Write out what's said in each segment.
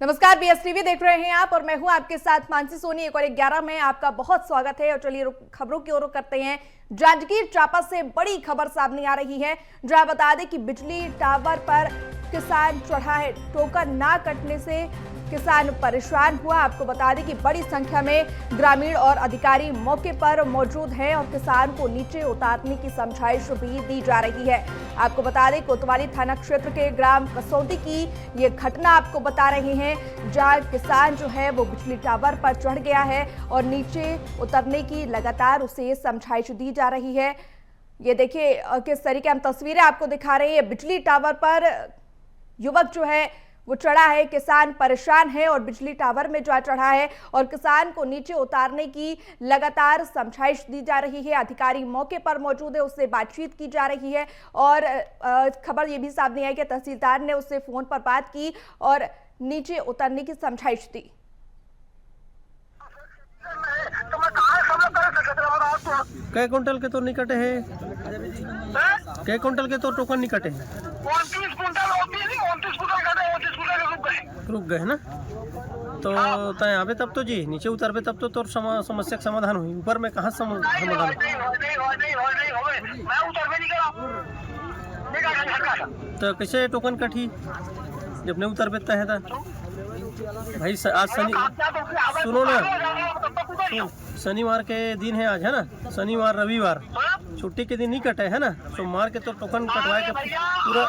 नमस्कार, बीएसटीवी देख रहे हैं आप और मैं हूं आपके साथ मानसी सोनी। एक और 11 में आपका बहुत स्वागत है। और चलिए खबरों की ओर रुख करते हैं। जांजगीर चांपा से बड़ी खबर सामने आ रही है, जहां बता दें कि बिजली टावर पर किसान चढ़ा है। टोकन ना कटने से किसान परेशान हुआ। आपको बता दें कि बड़ी संख्या में ग्रामीण और अधिकारी मौके पर मौजूद हैं और किसान को नीचे उतारने की समझाइश भी दी जा रही है। आपको बता दें कोतवाली थाना क्षेत्र के ग्राम कसौदी की ये घटना आपको बता रहे हैं, जहां किसान जो है वो बिजली टावर पर चढ़ गया है और नीचे उतरने की लगातार उसे समझाइश दी जा रही है। ये देखिए किस तरीके हम तस्वीरें आपको दिखा रहे हैं। बिजली टावर पर युवक जो है वो चढ़ा है, किसान परेशान है और बिजली टावर में जो चढ़ा है और किसान को नीचे उतारने की लगातार समझाइश दी जा रही है। अधिकारी मौके पर मौजूद है, उससे बातचीत की जा रही है और खबर ये भी सामने आई कि तहसीलदार ने उससे फोन पर बात की और नीचे उतरने की समझाइश दी। कै कुंटल के तो निकटे है, कै कुंटल के तो टोकन निकटे है, 29 कुंटल रुक गए ना। तो तय आवे तब तो जी नीचे उतरबे तब तो तोर समस्या का समाधान हुई। ऊपर में कहाँ समाधान? तो कैसे टोकन कटी जब नहीं उतरबे तय है भाई? आज सुनो ना, शनिवार के दिन है आज, है ना? शनिवार रविवार छुट्टी के दिन नहीं कटे है ना, सोमवार के तो टोकन कटवाए के पूरा।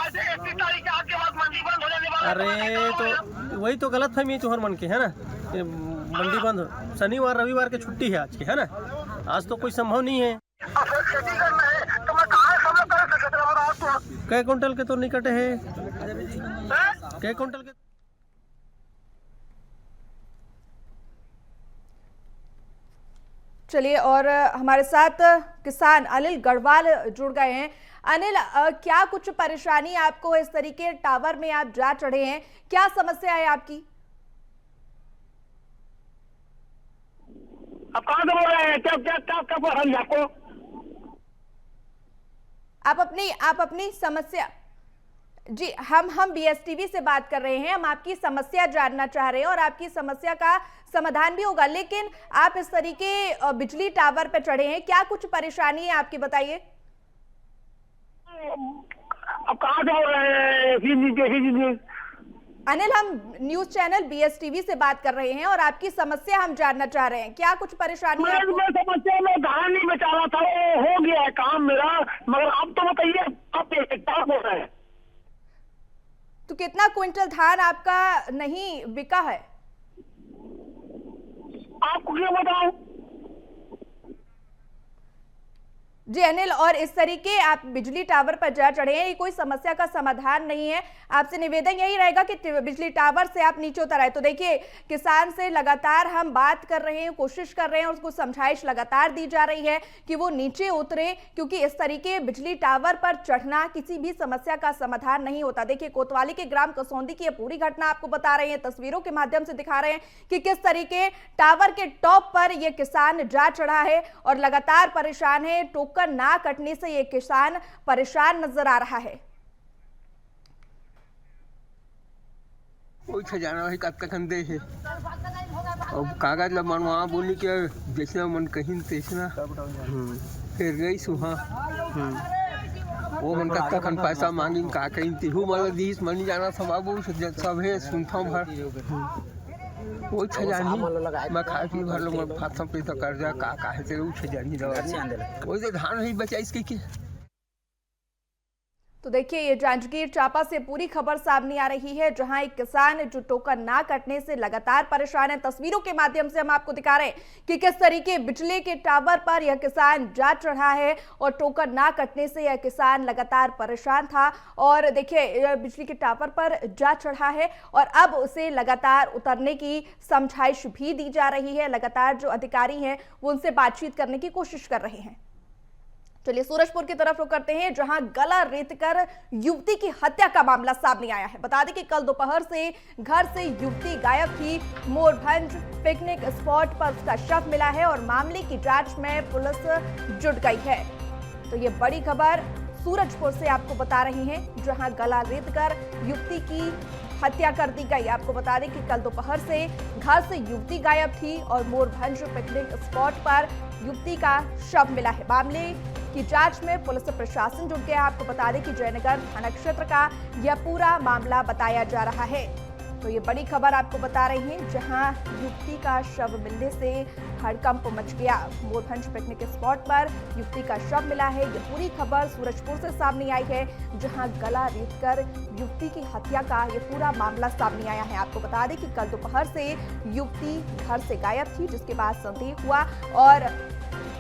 अरे तो वही तो गलत फहमी तोहर मन के, है ना? मंडी बंद, शनिवार रविवार के छुट्टी है आज के, है ना? आज तो कोई संभव नहीं है। कै कुंटल के तो निकटे है, कै कुंटल के। चलिए और हमारे साथ किसान अनिल गढ़वाल जुड़ गए हैं। अनिल, क्या कुछ परेशानी आपको इस तरीके टावर में आप जा चढ़े हैं, क्या समस्या है आपकी? अब कहाँ से बोल रहे हैं? क्या पसंद है आपको? आप अपनी समस्या जी, हम बीएसटीवी से बात कर रहे हैं। हम आपकी समस्या जानना चाह रहे हैं और आपकी समस्या का समाधान भी होगा, लेकिन आप इस तरीके बिजली टावर पर चढ़े हैं, क्या कुछ परेशानी है आपकी, बताइए। अब कहाँ से बोल रहे हैं? अनिल, हम न्यूज चैनल बीएसटीवी से बात कर रहे हैं और आपकी समस्या हम जानना चाह रहे हैं, क्या कुछ परेशानी है आपको? मैं समस्या में धान नहीं बचा रहा था, वो हो गया है काम मेरा, मगर अब तो बताइए आप क्या बोल रहे हैं? तो कितना क्विंटल धान आपका नहीं बिका है? आपको क्यों बताऊं? जी अनिल, और इस तरीके आप बिजली टावर पर जा चढ़े हैं, ये कोई समस्या का समाधान नहीं है। आपसे निवेदन यही रहेगा कि बिजली टावर से आप नीचे उतर आए। तो देखिए, किसान से लगातार हम बात कर रहे हैं, कोशिश कर रहे हैं, उसको समझाइश लगातार दी जा रही है कि वो नीचे उतरे, क्योंकि इस तरीके बिजली टावर पर चढ़ना किसी भी समस्या का समाधान नहीं होता। देखिए, कोतवाली के ग्राम कसौदी की पूरी घटना आपको बता रहे हैं, तस्वीरों के माध्यम से दिखा रहे हैं कि किस तरीके टावर के टॉप पर यह किसान जा चढ़ा है और लगातार परेशान है। टोकन ना कटने से ये किसान परेशान नजर आ रहा है। जाना है कब तक अंदे है अब कागज ला मनवा बोली के बेचना मन कहीं तेचना फिर गई सुहा वो मन कब तक पैसा मांगी का कहीं तेहू मतलब दीस मनी जाना सब बाबू सब है सुनता भर वो छजानी मैं खाए पी भर लोग फातम पे तो कर्जा का है तेरे छजानी दवा वो तो धान नहीं बचा इसके के। तो देखिए, ये जांजगीर चांपा से पूरी खबर सामने आ रही है, जहां एक किसान जो टोकन ना कटने से लगातार परेशान है। तस्वीरों के माध्यम से हम आपको दिखा रहे हैं कि किस तरीके बिजली के टावर पर यह किसान जा चढ़ा है और टोकन ना कटने से यह किसान लगातार परेशान था। और देखिए, बिजली के टावर पर जा चढ़ा है और अब उसे लगातार उतरने की समझाइश भी दी जा रही है। लगातार जो अधिकारी हैं वो उनसे बातचीत करने की कोशिश कर रहे हैं। चलिए सूरजपुर की तरफ रुक करते हैं, जहां गला रेतकर युवती की हत्या का मामला सामने आया है। बता दें कि कल दोपहर से घर से युवती गायब थी। मोरभंज पिकनिक स्पॉट पर उसका शव मिला है और मामले की जांच में पुलिस जुट गई है। तो ये बड़ी खबर सूरजपुर से आपको बता रहे हैं, जहां गला रेतकर युवती की हत्या कर दी गई। आपको बता दें कि कल दोपहर से घर से युवती गायब थी और मोरभंज पिकनिक स्पॉट पर युवती का शव मिला है। मामले की जांच में पुलिस प्रशासन जुट गया। आपको बता दें कि जयनगर थाना क्षेत्र का यह पूरा मामला बताया जा रहा है। तो ये बड़ी खबर आपको बता रही है, जहां युवती का शव मिलने से हड़कंप मच गया। मोरभंज पिकनिक स्पॉट पर युवती का शव मिला है। ये पूरी खबर सूरजपुर से सामने आई है, जहां गला रेतकर युवती की हत्या का ये पूरा मामला सामने आया है। आपको बता दें कि कल दोपहर से युवती घर से गायब थी, जिसके बाद संदेह हुआ और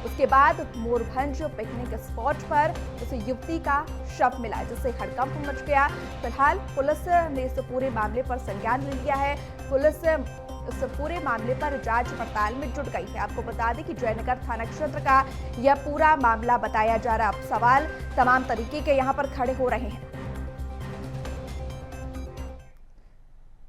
उसके बाद मोरभंज पिकनिक स्पॉट पर उस युवती का शव मिला, जिससे हड़कंप मच गया। फिलहाल पुलिस ने इस पूरे मामले पर संज्ञान ले लिया है। पुलिस इस पूरे मामले पर जांच पड़ताल में जुट गई है। आपको बता दें कि जयनगर थाना क्षेत्र का यह पूरा मामला बताया जा रहा है। अब सवाल तमाम तरीके के यहाँ पर खड़े हो रहे हैं।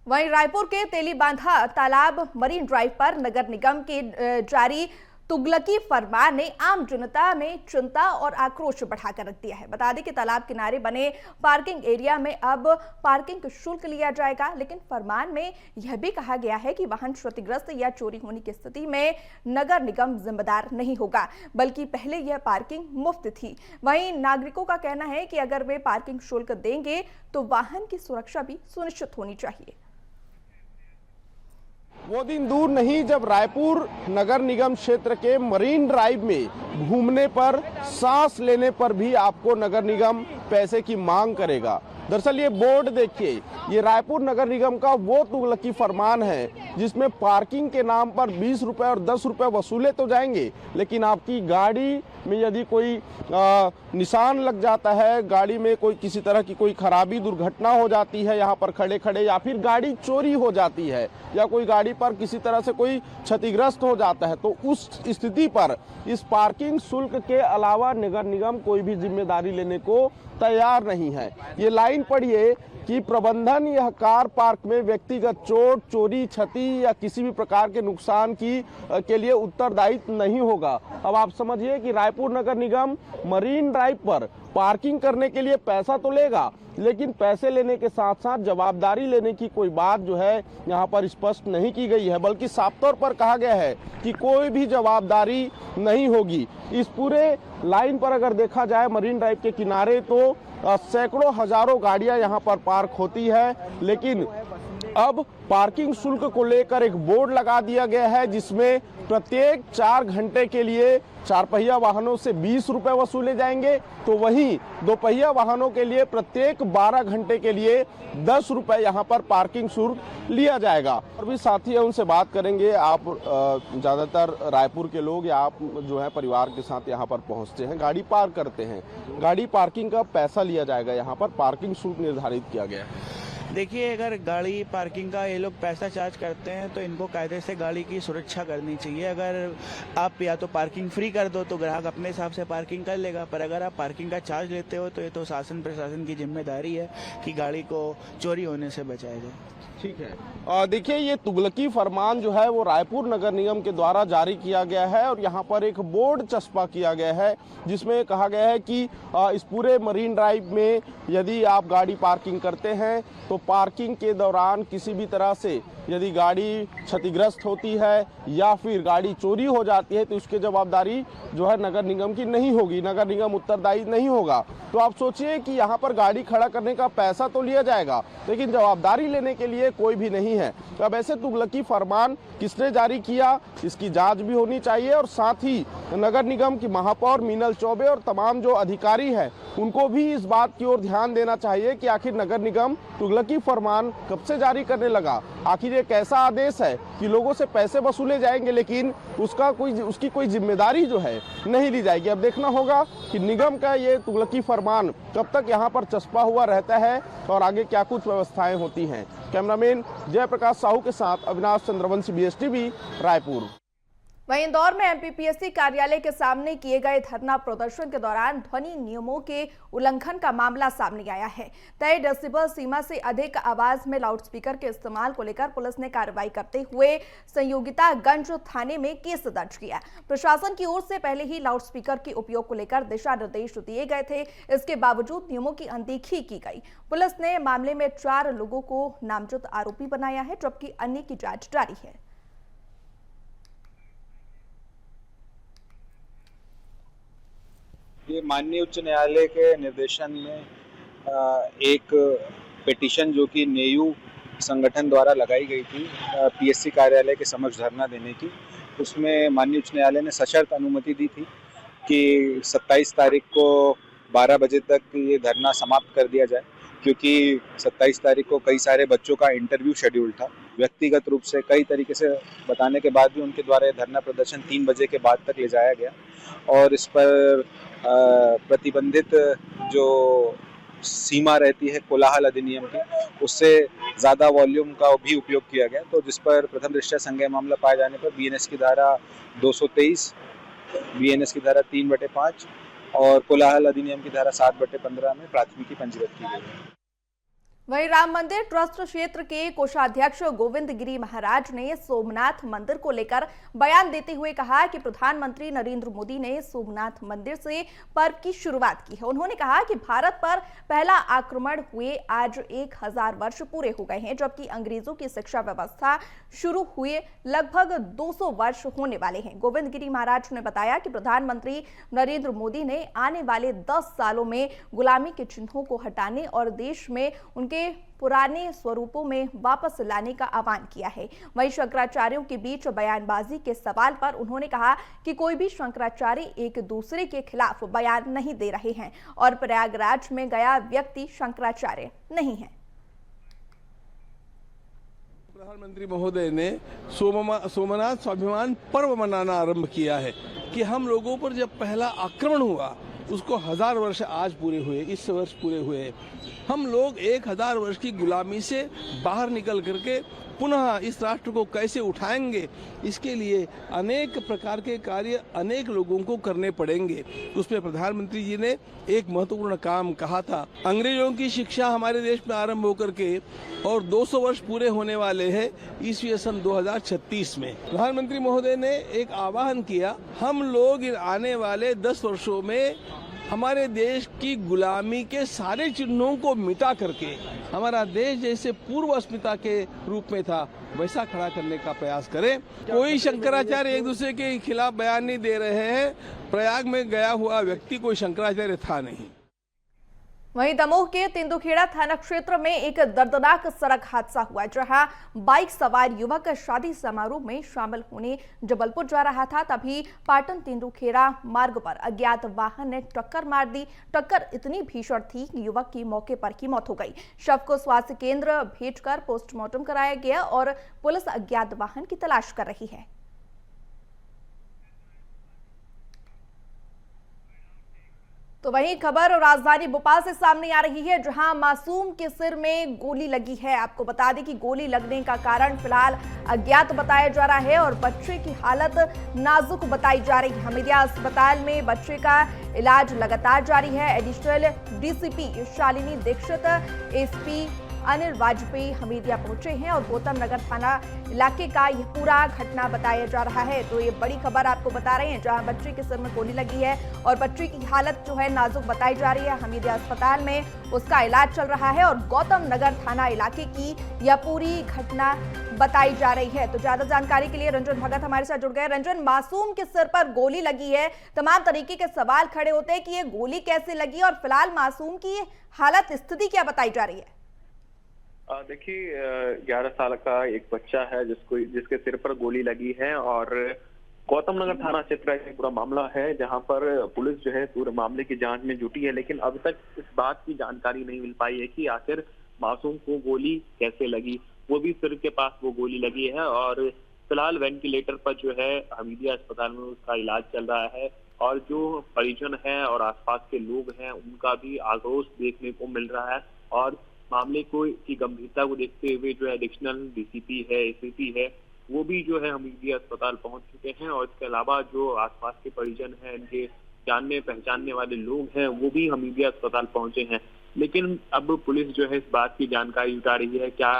वहीं रायपुर के तेलीबांधा तालाब मरीन ड्राइव पर नगर निगम के जारी तुगलकी फरमान ने आम जनता में चिंता और आक्रोश बढ़ाकर रख दिया है। बता दें कि तालाब किनारे बने पार्किंग एरिया में अब पार्किंग शुल्क लिया जाएगा, लेकिन फरमान में यह भी कहा गया है कि वाहन क्षतिग्रस्त या चोरी होने की स्थिति में नगर निगम जिम्मेदार नहीं होगा, बल्कि पहले यह पार्किंग मुफ्त थी। वहीं नागरिकों का कहना है कि अगर वे पार्किंग शुल्क देंगे तो वाहन की सुरक्षा भी सुनिश्चित होनी चाहिए। वो दिन दूर नहीं जब रायपुर नगर निगम क्षेत्र के मरीन ड्राइव में घूमने पर, सांस लेने पर भी आपको नगर निगम पैसे की मांग करेगा। दरअसल ये बोर्ड देखिए, ये रायपुर नगर निगम का वो तुगलकी फरमान है जिसमें पार्किंग के नाम पर 20 रुपए और 10 रुपए वसूले तो जाएंगे, लेकिन आपकी गाड़ी में यदि कोई निशान लग जाता है, गाड़ी में कोई किसी तरह की कोई खराबी दुर्घटना हो जाती है यहाँ पर खड़े खड़े, या फिर गाड़ी चोरी हो जाती है, या कोई गाड़ी पर किसी तरह से कोई क्षतिग्रस्त हो जाता है, तो उस स्थिति पर इस पार्किंग शुल्क के अलावा नगर निगम कोई भी जिम्मेदारी लेने को तैयार नहीं है। ये लाइन पढ़िए कि प्रबंधन यह कार पार्क में व्यक्तिगत चोट, चोरी, क्षति या किसी भी प्रकार के नुकसान के लिए उत्तरदायित्व नहीं होगा। अब आप समझिए कि रायपुर नगर निगम मरीन ड्राइव पर पार्किंग करने के लिए पैसा तो लेगा, लेकिन पैसे लेने के साथ साथ जवाबदारी लेने की कोई बात जो है यहाँ पर स्पष्ट नहीं की गई है, बल्कि साफ तौर पर कहा गया है कि कोई भी जवाबदारी नहीं होगी। इस पूरे लाइन पर अगर देखा जाए मरीन ड्राइव के किनारे तो सैकड़ों हजारों गाड़ियां यहाँ पर पार्क होती है, लेकिन अब पार्किंग शुल्क को लेकर एक बोर्ड लगा दिया गया है जिसमें प्रत्येक 4 घंटे के लिए 4 पहिया वाहनों से 20 रुपए वसूले जाएंगे, तो वहीं 2 पहिया वाहनों के लिए प्रत्येक 12 घंटे के लिए 10 रुपए यहाँ पर पार्किंग शुल्क लिया जाएगा। और भी साथी है, उनसे बात करेंगे। आप ज़्यादातर रायपुर के लोग या आप जो है परिवार के साथ यहाँ पर पहुँचते हैं, गाड़ी पार्क करते हैं, गाड़ी पार्किंग का पैसा लिया जाएगा, यहाँ पर पार्किंग शुल्क निर्धारित किया गया है। देखिए, अगर गाड़ी पार्किंग का ये लोग पैसा चार्ज करते हैं तो इनको कायदे से गाड़ी की सुरक्षा करनी चाहिए। अगर आप या तो पार्किंग फ्री कर दो तो ग्राहक अपने हिसाब से पार्किंग कर लेगा, पर अगर आप पार्किंग का चार्ज लेते हो तो ये तो शासन प्रशासन की जिम्मेदारी है कि गाड़ी को चोरी होने से बचाया जाए। ठीक है, देखिए ये तुगलकी फरमान जो है वो रायपुर नगर निगम के द्वारा जारी किया गया है और यहाँ पर एक बोर्ड चस्पा किया गया है जिसमें कहा गया है कि इस पूरे मरीन ड्राइव में यदि आप गाड़ी पार्किंग करते हैं तो पार्किंग के दौरान किसी भी तरह से यदि गाड़ी क्षतिग्रस्त होती है या फिर गाड़ी चोरी हो जाती है तो उसकी जवाबदारी जो है नगर निगम की नहीं होगी, नगर निगम उत्तरदायी नहीं होगा। तो आप सोचिए कि यहाँ पर गाड़ी खड़ा करने का पैसा तो लिया जाएगा, लेकिन जवाबदारी लेने के लिए कोई भी नहीं है। तो अब ऐसे तुगलकी फरमान किसने जारी किया, इसकी जांच भी होनी चाहिए और साथ ही नगर निगम की महापौर मीनल चौबे और तमाम जो अधिकारी हैं उनको भी इस बात की ओर ध्यान देना चाहिए कि आखिर नगर निगम तुगलकी फरमान कब से जारी करने लगा। आखिर एक ऐसा आदेश है कि लोगों से पैसे वसूले जाएंगे लेकिन उसकी कोई जिम्मेदारी जो है नहीं ली जाएगी। अब देखना होगा कि निगम का ये तुगलकी फरमान कब तक यहाँ पर चस्पा हुआ रहता है और आगे क्या कुछ व्यवस्थाएं होती हैं। कैमरामैन जयप्रकाश साहू के साथ अविनाश चंद्रवंशी, BSTV, रायपुर। वहीं इंदौर में एमपीपीएससी कार्यालय के सामने किए गए धरना प्रदर्शन के दौरान ध्वनि नियमों के उल्लंघन का मामला सामने आया है। तय डेसिबल सीमा से अधिक आवाज में लाउडस्पीकर के इस्तेमाल को लेकर पुलिस ने कार्रवाई करते हुए संयोगितागंज थाने में केस दर्ज किया। प्रशासन की ओर से पहले ही लाउडस्पीकर के उपयोग को लेकर दिशा निर्देश दिए गए थे, इसके बावजूद नियमों की अनदेखी की गई। पुलिस ने मामले में 4 लोगों को नामजद आरोपी बनाया है, जबकि अन्य की जांच जारी है। ये माननीय उच्च न्यायालय के निर्देशन में एक पिटीशन जो कि नेयू संगठन द्वारा लगाई गई थी पीएससी कार्यालय के समक्ष धरना देने की, उसमें माननीय उच्च न्यायालय ने सशर्त अनुमति दी थी कि 27 तारीख को 12 बजे तक ये धरना समाप्त कर दिया जाए, क्योंकि 27 तारीख को कई सारे बच्चों का इंटरव्यू शेड्यूल था। व्यक्तिगत रूप से कई तरीके से बताने के बाद भी उनके द्वारा ये धरना प्रदर्शन 3 बजे के बाद तक ले जाया गया और इस पर प्रतिबंधित जो सीमा रहती है कोलाहल अधिनियम की, उससे ज़्यादा वॉल्यूम का भी उपयोग किया गया, तो जिस पर प्रथम दृष्टया संज्ञेय मामला पाए जाने पर बीएनएस की धारा 223, बीएनएस की धारा 3/5 और कोलाहल अधिनियम की धारा 7/15 में प्राथमिकी पंजीबद्ध की गई है। वहीं राम मंदिर ट्रस्ट क्षेत्र के कोषाध्यक्ष गोविंद गिरी महाराज ने सोमनाथ मंदिर को लेकर बयान देते हुए कहा कि प्रधानमंत्री नरेंद्र मोदी ने सोमनाथ मंदिर से पर्व की शुरुआत की है। उन्होंने कहा कि भारत पर पहला आक्रमण हुए आज 1000 वर्ष पूरे हो गए हैं, जबकि अंग्रेजों की शिक्षा व्यवस्था शुरू हुए लगभग 200 वर्ष होने वाले हैं। गोविंद गिरी महाराज ने बताया कि प्रधानमंत्री नरेंद्र मोदी ने आने वाले 10 सालों में गुलामी के चिन्हों को हटाने और देश में उनके पुराने स्वरूपों में वापस लाने का आह्वान किया है। वहीं शंकराचार्यों के बीच बयानबाजी के सवाल पर उन्होंने कहा कि कोई भी शंकराचार्य एक दूसरे के खिलाफ बयान नहीं दे रहे हैं और प्रयागराज में गया व्यक्ति शंकराचार्य नहीं है। प्रधानमंत्री महोदय ने सोमनाथ स्वाभिमान पर्व मनाना आरंभ किया है कि हम लोगों पर जब पहला आक्रमण हुआ उसको 1000 वर्ष आज पूरे हुए, इस वर्ष पूरे हुए। हम लोग 1000 वर्ष की गुलामी से बाहर निकल करके पुनः इस राष्ट्र को कैसे उठाएंगे, इसके लिए अनेक प्रकार के कार्य अनेक लोगों को करने पड़ेंगे। उसमें प्रधानमंत्री जी ने एक महत्वपूर्ण काम कहा था। अंग्रेजों की शिक्षा हमारे देश में आरंभ होकर के और 200 वर्ष पूरे होने वाले हैं ईस्वी सन 2036 में। प्रधानमंत्री महोदय ने एक आह्वान किया, हम लोग इन आने वाले 10 वर्षों में हमारे देश की गुलामी के सारे चिन्हों को मिटा करके हमारा देश जैसे पूर्व अस्मिता के रूप में था वैसा खड़ा करने का प्रयास करें। कोई शंकराचार्य एक दूसरे के खिलाफ बयान नहीं दे रहे हैं। प्रयाग में गया हुआ व्यक्ति कोई शंकराचार्य था नहीं। वहीं दमोह के तेंदुखेड़ा थाना क्षेत्र में एक दर्दनाक सड़क हादसा हुआ, जहां बाइक सवार युवक शादी समारोह में शामिल होने जबलपुर जा रहा था, तभी पाटन तेंदुखेड़ा मार्ग पर अज्ञात वाहन ने टक्कर मार दी। टक्कर इतनी भीषण थी कि युवक की मौके पर ही मौत हो गई। शव को स्वास्थ्य केंद्र भेजकर पोस्टमार्टम कराया गया और पुलिस अज्ञात वाहन की तलाश कर रही है। तो वहीं खबर राजधानी भोपाल से सामने आ रही है, जहां मासूम के सिर में गोली लगी है। आपको बता दें कि गोली लगने का कारण फिलहाल अज्ञात बताया जा रहा है और बच्चे की हालत नाजुक बताई जा रही है। हमीदिया अस्पताल में बच्चे का इलाज लगातार जारी है। Additional DCP Shalini Dikshit, SP Anil Vajpayee Hamidia पहुंचे हैं और गौतम नगर थाना इलाके का यह पूरा घटना बताया जा रहा है। तो ये बड़ी खबर आपको बता रहे हैं, जहां बच्चे के सिर में गोली लगी है और बच्चे की हालत जो है नाजुक बताई जा रही है। हमीदिया अस्पताल में उसका इलाज चल रहा है और गौतम नगर थाना इलाके की यह पूरी घटना बताई जा रही है। तो ज्यादा जानकारी के लिए रंजन भगत हमारे साथ जुड़ गए। रंजन, मासूम के सिर पर गोली लगी है, तमाम तरीके के सवाल खड़े होते हैं कि ये गोली कैसे लगी और फिलहाल मासूम की हालत स्थिति क्या बताई जा रही है? देखिए 11 साल का एक बच्चा है जिसके सिर पर गोली लगी है और गौतम नगर थाना क्षेत्र का पूरा मामला है, जहां पर पुलिस जो है पूरे मामले की जांच में जुटी है। लेकिन अब तक इस बात की जानकारी नहीं मिल पाई है कि आखिर मासूम को गोली कैसे लगी। वो भी सिर के पास वो गोली लगी है और फिलहाल वेंटिलेटर पर जो है हमीदिया अस्पताल में उसका इलाज चल रहा है और जो परिजन है और आसपास के लोग हैं उनका भी आक्रोश देखने को मिल रहा है। और मामले की गंभीरता को देखते हुए जो एडिशनल डीसीपी है, एसीपी है, वो भी जो है हमीदिया अस्पताल पहुंच चुके हैं। और इसके अलावा जो आसपास के परिजन हैं, इनके जानने पहचानने वाले लोग हैं, वो भी हमीदिया अस्पताल पहुंचे हैं। लेकिन अब पुलिस जो है इस बात की जानकारी जुटा रही है, क्या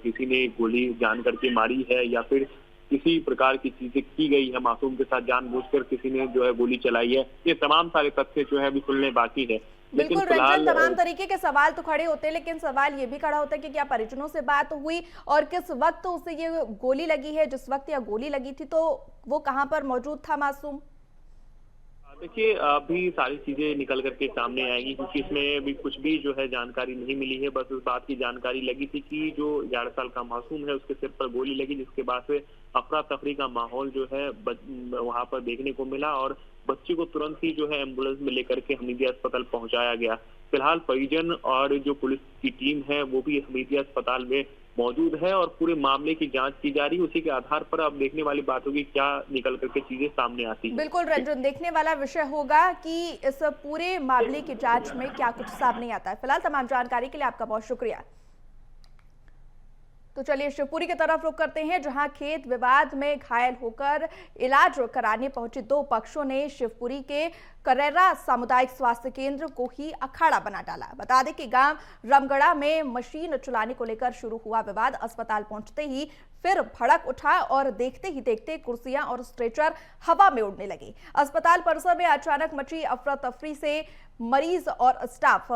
किसी ने गोली जान करके मारी है या फिर किसी प्रकार की चीजें की गई है मासूम के साथ, जानबूझकर किसी ने जो है गोली चलाई है। ये तमाम सारे तथ्य जो है अभी सुनने बाकी है। लेकिन बिल्कुल रंजन, तमाम तरीके के सवाल तो खड़े होते हैं, लेकिन सवाल ये भी खड़ा होता है कि क्या परिजनों से बात हुई और किस वक्त उसे ये गोली लगी है, जिस वक्त यह गोली लगी थी तो वो कहां पर मौजूद था मासूम? देखिए, अभी सारी चीजें निकल करके सामने आएंगी, क्योंकि इसमें भी कुछ भी जो है जानकारी नहीं मिली है। बस इस बात की जानकारी लगी थी कि जो 11 साल का मासूम है उसके सिर पर गोली लगी, जिसके बाद से अफरा तफरी का माहौल जो है वहां पर देखने को मिला और बच्चे को तुरंत ही जो है एम्बुलेंस में लेकर के हमीदिया अस्पताल पहुंचाया गया। फिलहाल परिजन और जो पुलिस की टीम है वो भी हमीदिया अस्पताल में मौजूद है और पूरे मामले की जांच की जा रही है। उसी के आधार पर अब देखने वाली बात होगी क्या निकल करके चीजें सामने आती है। बिल्कुल रंजन, देखने वाला विषय होगा कि इस पूरे मामले की जांच में क्या कुछ सामने आता है। फिलहाल तमाम जानकारी के लिए आपका बहुत शुक्रिया। तो चलिए शिवपुरी की तरफ रुख करते हैं, जहां खेत विवाद में घायल होकर इलाज कराने पहुंचे दो पक्षों ने शिवपुरी के करेरा सामुदायिक स्वास्थ्य केंद्र को ही अखाड़ा बना डाला। बता दें कि गांव रमगढ़ा में मशीन चलाने को लेकर शुरू हुआ विवाद अस्पताल पहुंचते ही फिर भड़क उठा और देखते ही देखते कुर्सियां और स्ट्रेचर हवा में उड़ने लगे। अस्पताल परिसर में अचानक मची अफरा तफरी से मरीज और स्टाफ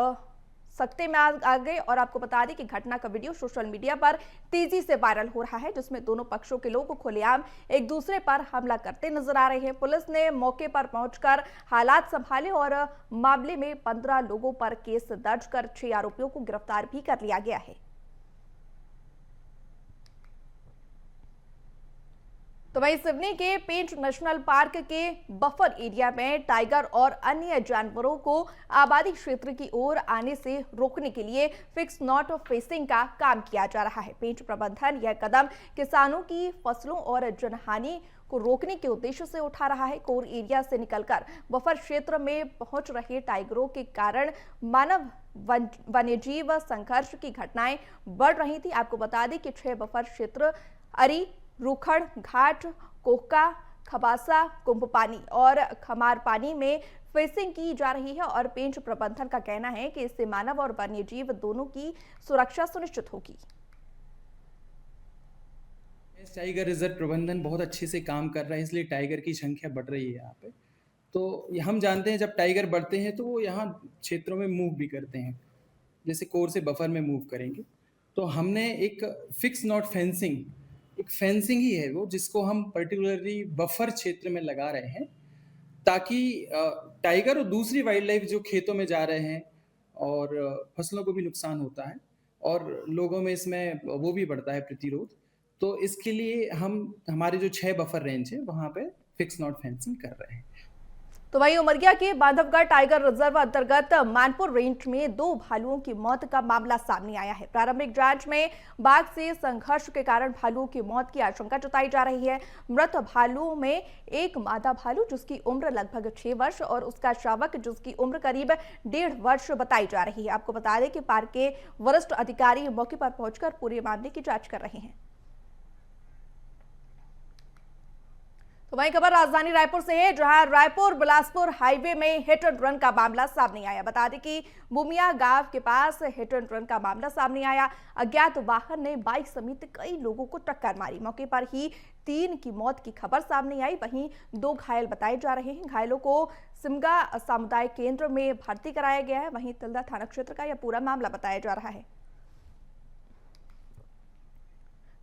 सकते में आ गए और आपको बता दें कि घटना का वीडियो सोशल मीडिया पर तेजी से वायरल हो रहा है, जिसमें दोनों पक्षों के लोग खुलेआम एक दूसरे पर हमला करते नजर आ रहे हैं। पुलिस ने मौके पर पहुंचकर हालात संभाले और मामले में 15 लोगों पर केस दर्ज कर 6 आरोपियों को गिरफ्तार भी कर लिया गया है। तो वहीं सिवनी के पेंच नेशनल पार्क के बफर एरिया में टाइगर और अन्य जानवरों को आबादी क्षेत्र की ओर आने से रोकने के लिए फिक्स नॉट फेंसिंग का काम किया जा रहा है। पेंच प्रबंधन यह कदम किसानों की फसलों और जनहानि को रोकने के उद्देश्य से उठा रहा है। कोर एरिया से निकलकर बफर क्षेत्र में पहुंच रहे टाइगरों के कारण मानव वन्यजीव संघर्ष की घटनाएं बढ़ रही थी। आपको बता दें कि 6 बफर क्षेत्र अरी, रूखड़ घाट, कोहका, खबासा, कुंभपानी और खमारपानी में फेंसिंग की जा रही है और पेंच प्रबंधन का कहना है कि इससे मानव और वन्यजीव दोनों की सुरक्षा सुनिश्चित होगी। टाइगर रिजर्व प्रबंधन बहुत अच्छे से काम कर रहा है, इसलिए टाइगर की संख्या बढ़ रही है यहाँ पे। तो हम जानते हैं जब टाइगर बढ़ते हैं तो वो यहाँ क्षेत्रों में मूव भी करते हैं, जैसे कोर से बफर में मूव करेंगे। तो हमने एक फिक्स नॉट फेंसिंग, एक फेंसिंग ही है वो, जिसको हम पर्टिकुलरली बफर क्षेत्र में लगा रहे हैं ताकि टाइगर और दूसरी वाइल्ड लाइफ जो खेतों में जा रहे हैं और फसलों को भी नुकसान होता है और लोगों में इसमें वो भी बढ़ता है प्रतिरोध। तो इसके लिए हम हमारे जो 6 बफर रेंज है वहाँ पे फिक्स नॉट फेंसिंग कर रहे हैं। तो वहीं उमरिया के बांधवगढ़ टाइगर रिजर्व अंतर्गत मानपुर रेंज में 2 भालुओं की मौत का मामला सामने आया है। प्रारंभिक जांच में बाघ से संघर्ष के कारण भालुओं की मौत की आशंका जताई जा रही है। मृत भालुओं में एक मादा भालू जिसकी उम्र लगभग 6 वर्ष और उसका शावक जिसकी उम्र करीब 1.5 वर्ष बताई जा रही है। आपको बता दें कि पार्क के वरिष्ठ अधिकारी मौके पर पहुंचकर पूरे मामले की जांच कर रहे हैं। तो वहीं खबर राजधानी रायपुर से है, जहां रायपुर बिलासपुर हाईवे में हिट एंड रन का मामला सामने आया। बता दें कि बुमिया गांव के पास हिट एंड रन का मामला सामने आया। अज्ञात वाहन ने बाइक समेत कई लोगों को टक्कर मारी। मौके पर ही 3 की मौत की खबर सामने आई, वहीं 2 घायल बताए जा रहे हैं। घायलों को सिमगा सामुदायिक केंद्र में भर्ती कराया गया है। वहीं तिल्दा थाना क्षेत्र का यह पूरा मामला बताया जा रहा है।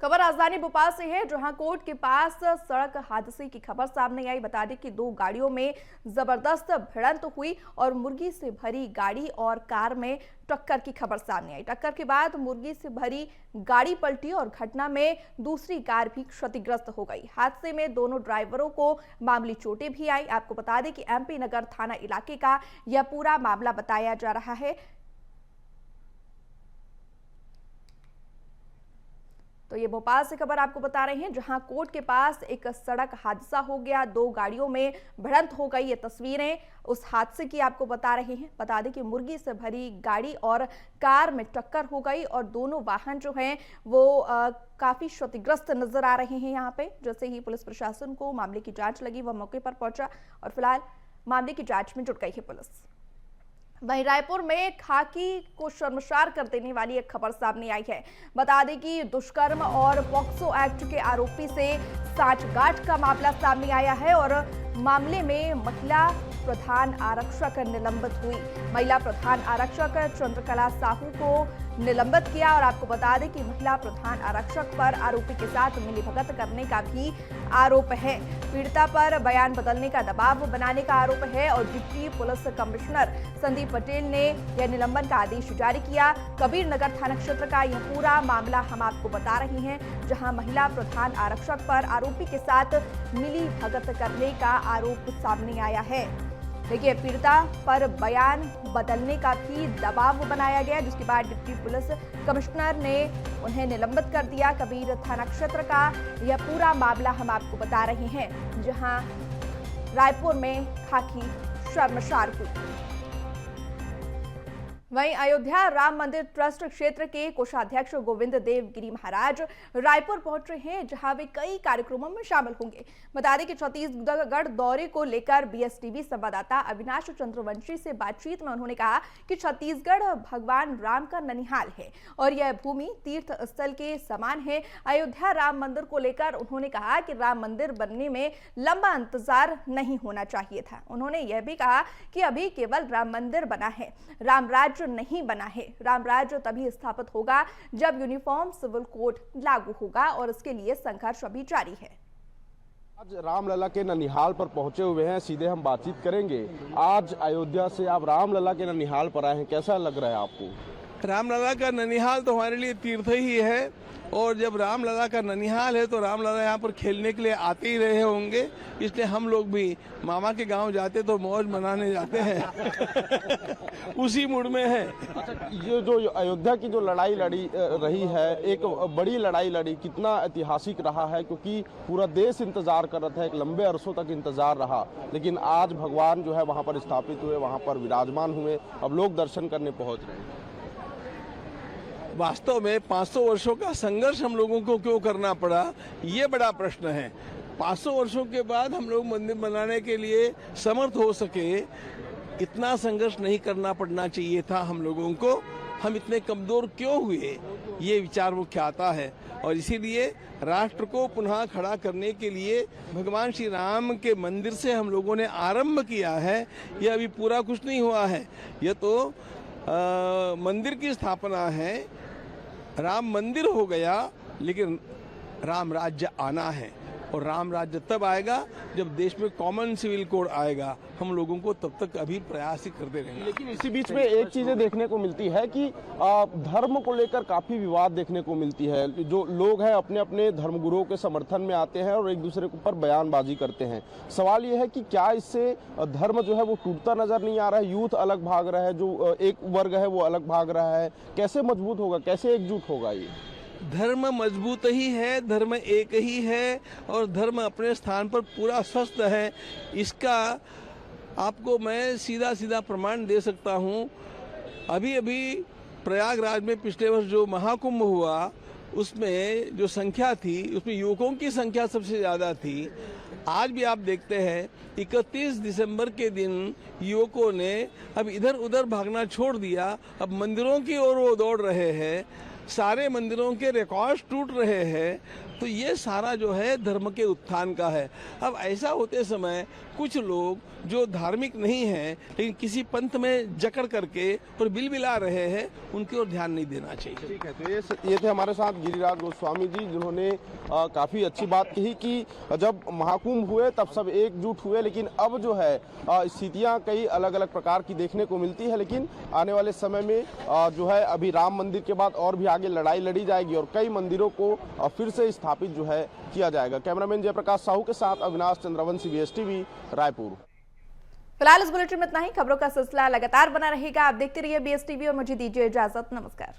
खबर राजधानी भोपाल से है, जहां कोर्ट के पास सड़क हादसे की खबर सामने आई। बता दें कि 2 गाड़ियों में जबरदस्त भिड़ंत हुई और मुर्गी से भरी गाड़ी और कार में टक्कर की खबर सामने आई। टक्कर के बाद मुर्गी से भरी गाड़ी पलटी और घटना में दूसरी कार भी क्षतिग्रस्त हो गई। हादसे में दोनों ड्राइवरों को मामूली चोटें भी आई। आपको बता दें कि एमपी नगर थाना इलाके का यह पूरा मामला बताया जा रहा है। तो ये भोपाल से खबर आपको बता रहे हैं, जहां कोर्ट के पास एक सड़क हादसा हो गया, 2 गाड़ियों में भिड़ंत हो गई। ये तस्वीरें उस हादसे की आपको बता रहे हैं। बता दें कि मुर्गी से भरी गाड़ी और कार में टक्कर हो गई और दोनों वाहन जो हैं वो काफी क्षतिग्रस्त नजर आ रहे हैं। यहाँ पे जैसे ही पुलिस प्रशासन को मामले की जांच लगी, वह मौके पर पहुंचा और फिलहाल मामले की जांच में जुट गई है पुलिस। वहीं रायपुर में खाकी को शर्मसार कर देने वाली एक खबर सामने आई है। बता दें कि दुष्कर्म और पॉक्सो एक्ट के आरोपी से सांठगांठ का मामला सामने आया है और मामले में महिला प्रधान आरक्षक निलंबित हुई। महिला प्रधान आरक्षक चंद्रकला साहू को निलंबित किया और आपको बता दें कि महिला प्रधान आरक्षक पर आरोपी के साथ मिलीभगत करने का भी आरोप है। पीड़िता पर बयान बदलने का दबाव बनाने का आरोप है और deputy police commissioner Sandeep Patel ने यह निलंबन का आदेश जारी किया। कबीर नगर थाना क्षेत्र का यह पूरा मामला हम आपको बता रहे हैं, जहां महिला प्रधान आरक्षक पर आरोपी के साथ मिलीभगत करने का आरोप सामने आया है। देखिए, पीड़िता पर बयान बदलने का भी दबाव बनाया गया, जिसके बाद डिप्टी पुलिस कमिश्नर ने उन्हें निलंबित कर दिया। कबीर थाना क्षेत्र का यह पूरा मामला हम आपको बता रहे हैं, जहां रायपुर में खाकी शर्मसार हुई। वहीं अयोध्या राम मंदिर ट्रस्ट क्षेत्र के कोषाध्यक्ष गोविंद देव गिरी महाराज रायपुर पहुंच रहे हैं, जहां वे कई कार्यक्रमों में शामिल होंगे। बता दें कि छत्तीसगढ़ दौरे को लेकर बीएसटीवी संवाददाता अविनाश चंद्रवंशी से बातचीत में उन्होंने कहा कि छत्तीसगढ़ भगवान राम का ननिहाल है और यह भूमि तीर्थ स्थल के समान है। अयोध्या राम मंदिर को लेकर उन्होंने कहा कि राम मंदिर बनने में लंबा इंतजार नहीं होना चाहिए था। उन्होंने यह भी कहा कि अभी केवल राम मंदिर बना है, राम राज्य नहीं बना है। राम राज्य तभी स्थापित होगा जब यूनिफॉर्म सिविल कोड लागू होगा और इसके लिए संघर्ष अभी जारी है। आज रामलला के ननिहाल पर पहुंचे हुए हैं, सीधे हम बातचीत करेंगे। आज अयोध्या से आप रामलला के ननिहाल पर आए हैं, कैसा लग रहा है आपको? रामलला का ननिहाल तो हमारे लिए तीर्थ ही है और जब रामलला का ननिहाल है तो रामलला यहाँ पर खेलने के लिए आते ही रहे होंगे, इसलिए हम लोग भी मामा के गांव जाते तो मौज मनाने जाते हैं उसी मूड में है। अच्छा, ये जो अयोध्या की जो लड़ाई लड़ी रही है, एक बड़ी लड़ाई लड़ी, कितना ऐतिहासिक रहा है, क्योंकि पूरा देश इंतजार कर रहा था, एक लंबे अरसों तक इंतजार रहा, लेकिन आज भगवान जो है वहाँ पर स्थापित हुए, वहाँ पर विराजमान हुए, अब लोग दर्शन करने पहुँच रहे हैं। वास्तव में 500 वर्षों का संघर्ष हम लोगों को क्यों करना पड़ा, ये बड़ा प्रश्न है। 500 वर्षों के बाद हम लोग मंदिर बनाने के लिए समर्थ हो सके, इतना संघर्ष नहीं करना पड़ना चाहिए था हम लोगों को। हम इतने कमजोर क्यों हुए, ये विचार मुख्य आता है और इसीलिए राष्ट्र को पुनः खड़ा करने के लिए भगवान श्री राम के मंदिर से हम लोगों ने आरंभ किया है। यह अभी पूरा कुछ नहीं हुआ है, यह तो मंदिर की स्थापना है, राम मंदिर हो गया, लेकिन राम राज्य आना है और राम राज्य तब आएगा जब देश में कॉमन सिविल कोड आएगा। हम लोगों को तब तक अभी प्रयास ही करते रहेंगे। लेकिन इसी बीच में एक चीजें देखने को मिलती है कि धर्म को लेकर काफी विवाद देखने को मिलती है। जो लोग हैं अपने अपने धर्मगुरुओं के समर्थन में आते हैं और एक दूसरे के ऊपर बयानबाजी करते हैं। सवाल यह है कि क्या इससे धर्म जो है वो टूटता नजर नहीं आ रहा है? यूथ अलग भाग रहा है, जो एक वर्ग है वो अलग भाग रहा है, कैसे मजबूत होगा, कैसे एकजुट होगा? ये धर्म मजबूत ही है, धर्म एक ही है और धर्म अपने स्थान पर पूरा स्वस्थ है। इसका आपको मैं सीधा सीधा प्रमाण दे सकता हूँ। अभी अभी प्रयागराज में पिछले वर्ष जो महाकुंभ हुआ, उसमें जो संख्या थी, उसमें युवकों की संख्या सबसे ज़्यादा थी। आज भी आप देखते हैं 31 दिसंबर के दिन युवकों ने अब इधर उधर भागना छोड़ दिया, अब मंदिरों की ओर वो दौड़ रहे हैं, सारे मंदिरों के रिकॉर्ड्स टूट रहे हैं। तो ये सारा जो है धर्म के उत्थान का है। अब ऐसा होते समय कुछ लोग जो धार्मिक नहीं हैं लेकिन किसी पंथ में जकड़ करके और बिलबिला रहे हैं, उनकी ओर ध्यान नहीं देना चाहिए। ठीक है, तो ये थे हमारे साथ गिरिराज गोस्वामी जी, जिन्होंने काफ़ी अच्छी बात कही कि जब महाकुंभ हुए तब सब एकजुट हुए, लेकिन अब जो है स्थितियाँ कई अलग अलग प्रकार की देखने को मिलती है। लेकिन आने वाले समय में जो है अभी राम मंदिर के बाद और भी आगे लड़ाई लड़ी जाएगी और कई मंदिरों को फिर से स्थापित जो है किया जाएगा। कैमरामैन जयप्रकाश साहू के साथ अविनाश चंद्रवंशी, बीएसटीवी रायपुर। फिलहाल इस बुलेटिन में इतना ही। खबरों का सिलसिला लगातार बना रहेगा, आप देखते रहिए बीएसटीवी और मुझे दीजिए इजाजत। नमस्कार।